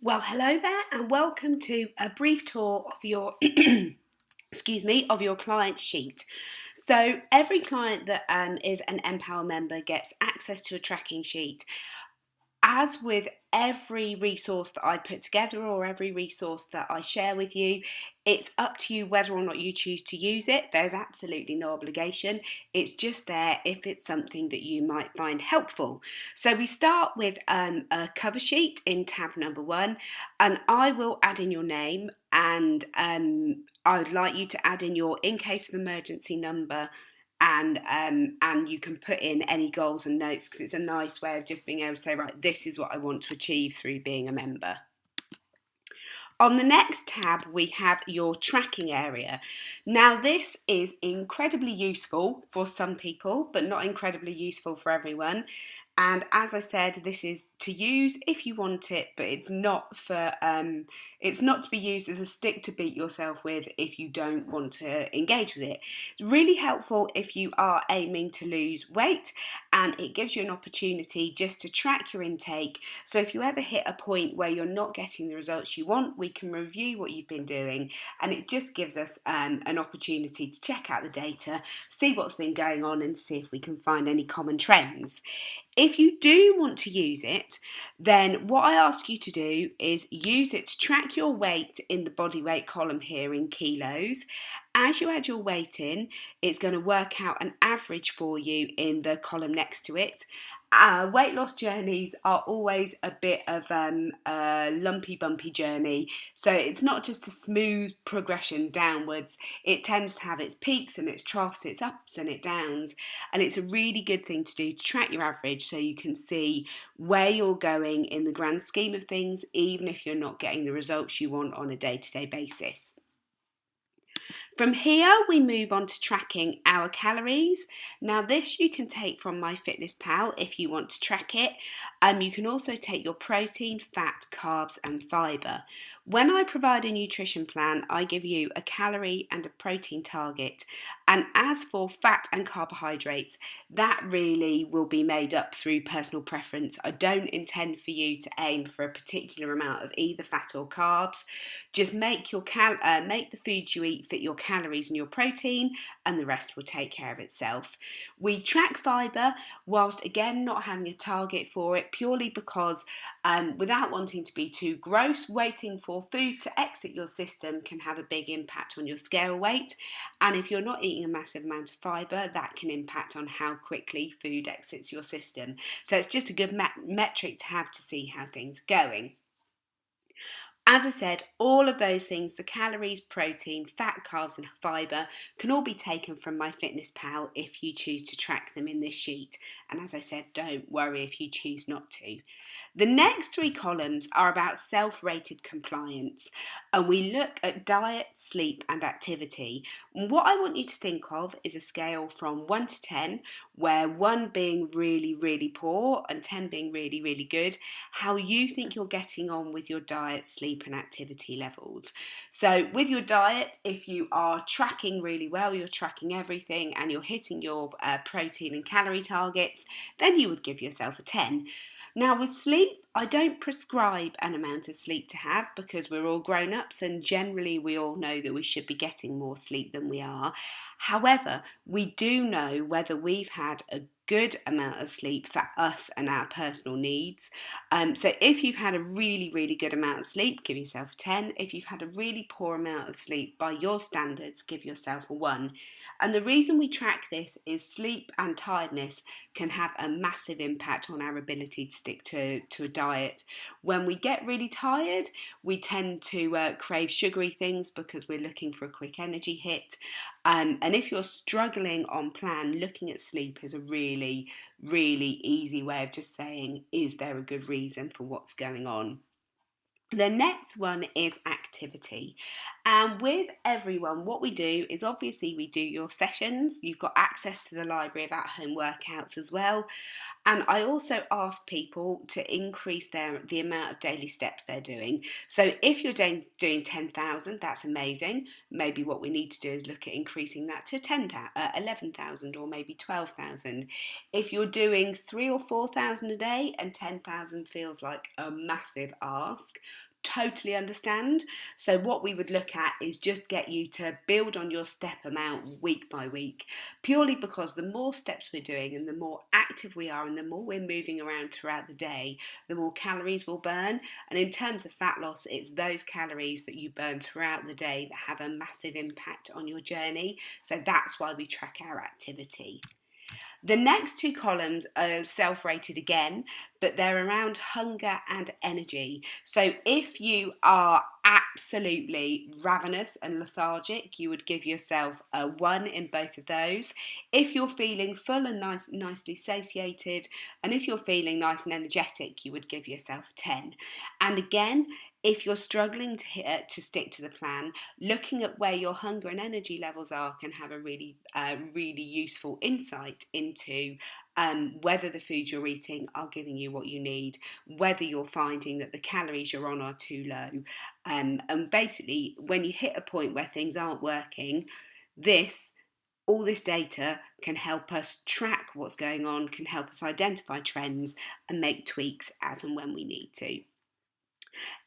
Well, hello there, and welcome to a brief tour of your of your client sheet. So every client that is an Empower member gets access to a tracking sheet. As with every resource that I put together or every resource that I share with you, it's up to you whether or not you choose to use it. There's absolutely no obligation. It's just there if it's something that you might find helpful. So we start with a cover sheet in tab number 1, and I will add in your name, and I would like you to add in your in case of emergency number, and you can put in any goals and notes, because it's a nice way of just being able to say, right, this is what I want to achieve through being a member. On the next tab, we have your tracking area. Now, this is incredibly useful for some people, but not incredibly useful for everyone. And as I said, this is to use if you want it, but it's not to be used as a stick to beat yourself with if you don't want to engage with it. It's really helpful if you are aiming to lose weight, and it gives you an opportunity just to track your intake. So if you ever hit a point where you're not getting the results you want, we can review what you've been doing, and it just gives us an opportunity to check out the data, see what's been going on, and see if we can find any common trends. If you do want to use it, then what I ask you to do is use it to track your weight in the body weight column here in kilos. As you add your weight in, it's going to work out an average for you in the column next to it. Weight loss journeys are always a bit of a lumpy, bumpy journey. So it's not just a smooth progression downwards. It tends to have its peaks and its troughs, its ups and its downs. And it's a really good thing to do to track your average so you can see where you're going in the grand scheme of things, even if you're not getting the results you want on a day-to-day basis. From here, we move on to tracking our calories. Now, this you can take from MyFitnessPal if you want to track it. You can also take your protein, fat, carbs, and fibre. When I provide a nutrition plan, I give you a calorie and a protein target. And as for fat and carbohydrates, that really will be made up through personal preference. I don't intend for you to aim for a particular amount of either fat or carbs. Just make the foods you eat fit your calories and your protein, and the rest will take care of itself. We track fibre whilst again not having a target for it, purely because without wanting to be too gross, waiting for food to exit your system can have a big impact on your scale weight. And if you're not eating a massive amount of fibre, that can impact on how quickly food exits your system. So it's just a good metric to have to see how things are going. As I said, all of those things, the calories, protein, fat, carbs, and fibre, can all be taken from MyFitnessPal if you choose to track them in this sheet. And as I said, don't worry if you choose not to. The next 3 columns are about self-rated compliance, and we look at diet, sleep, and activity. And what I want you to think of is a scale from 1 to 10, where 1 being really, really poor and 10 being really, really good, how you think you're getting on with your diet, sleep, and activity levels. So with your diet, if you are tracking really well, you're tracking everything and you're hitting your protein and calorie targets, then you would give yourself a 10. Now with sleep, I don't prescribe an amount of sleep to have, because we're all grown-ups and generally we all know that we should be getting more sleep than we are. However, we do know whether we've had a good amount of sleep for us and our personal needs. So if you've had a really, really good amount of sleep, give yourself a 10. If you've had a really poor amount of sleep by your standards, give yourself a 1. And the reason we track this is sleep and tiredness can have a massive impact on our ability to stick to a diet. When we get really tired, we tend to crave sugary things because we're looking for a quick energy hit. And if you're struggling on plan, looking at sleep is a really, really easy way of just saying, is there a good reason for what's going on? The next one is activity. And with everyone, what we do is obviously we do your sessions. You've got access to the library of at-home workouts as well. And I also ask people to increase the amount of daily steps they're doing. So if you're doing 10,000, that's amazing. Maybe what we need to do is look at increasing that to 11,000 or maybe 12,000. If you're doing 3 or 4,000 a day and 10,000 feels like a massive ask, totally understand. So what we would look at is just get you to build on your step amount week by week, purely because the more steps we're doing and the more active we are and the more we're moving around throughout the day, the more calories we'll burn. And in terms of fat loss, it's those calories that you burn throughout the day that have a massive impact on your journey. So that's why we track our activity. The next two columns are self-rated again, but they're around hunger and energy. So if you are absolutely ravenous and lethargic, you would give yourself a 1 in both of those. If you're feeling full and nicely satiated, and if you're feeling nice and energetic, you would give yourself a 10. And again, if you're struggling to stick to the plan, looking at where your hunger and energy levels are can have a really useful insight into whether the foods you're eating are giving you what you need, whether you're finding that the calories you're on are too low. And basically, when you hit a point where things aren't working, all this data can help us track what's going on, can help us identify trends and make tweaks as and when we need to.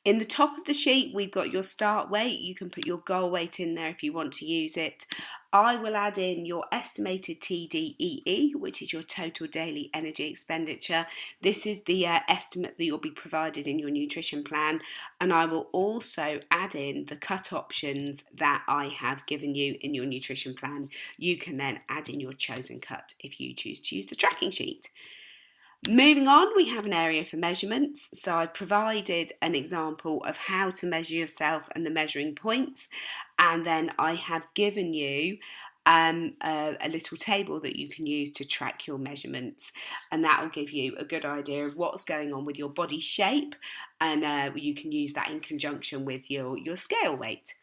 In the top of the sheet, we've got your start weight. You can put your goal weight in there if you want to use it. I will add in your estimated TDEE, which is your total daily energy expenditure. This is the estimate that you'll be provided in your nutrition plan. And I will also add in the cut options that I have given you in your nutrition plan. You can then add in your chosen cut if you choose to use the tracking sheet. Moving on, we have an area for measurements. So I provided an example of how to measure yourself and the measuring points. And then I have given you a little table that you can use to track your measurements. And that will give you a good idea of what's going on with your body shape. And you can use that in conjunction with your scale weight.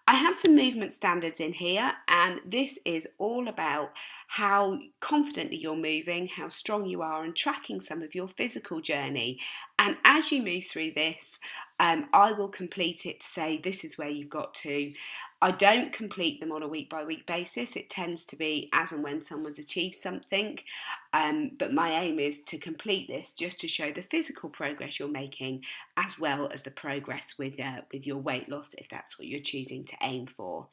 I have some movement standards in here, and this is all about how confidently you're moving, how strong you are, and tracking some of your physical journey. And as you move through this, I will complete it to say this is where you've got to. I don't complete them on a week by week basis. It tends to be as and when someone's achieved something. But my aim is to complete this just to show the physical progress you're making, as well as the progress with your weight loss, if that's what you're choosing to aim for.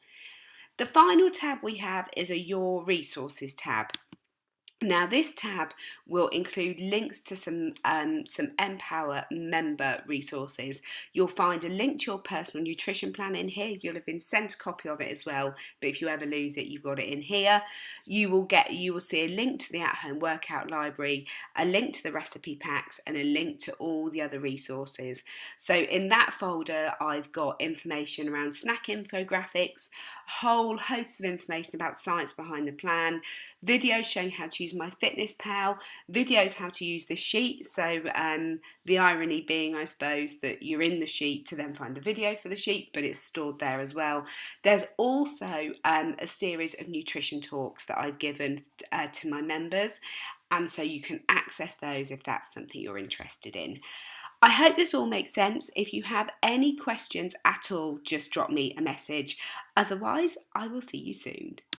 The final tab we have is a Your Resources tab. Now, this tab will include links to some Empower member resources. You'll find a link to your personal nutrition plan in here. You'll have been sent a copy of it as well, but if you ever lose it, you've got it in here. You will see a link to the at-home workout library, a link to the recipe packs, and a link to all the other resources. So in that folder, I've got information around snack infographics, a whole host of information about science behind the plan, videos showing how to use MyFitnessPal, videos how to use the sheet. So the irony being, I suppose, that you're in the sheet to then find the video for the sheet, but it's stored there as well. There's also a series of nutrition talks that I've given to my members, and so you can access those if that's something you're interested in. I hope this all makes sense. If you have any questions at all, just drop me a message. Otherwise, I will see you soon.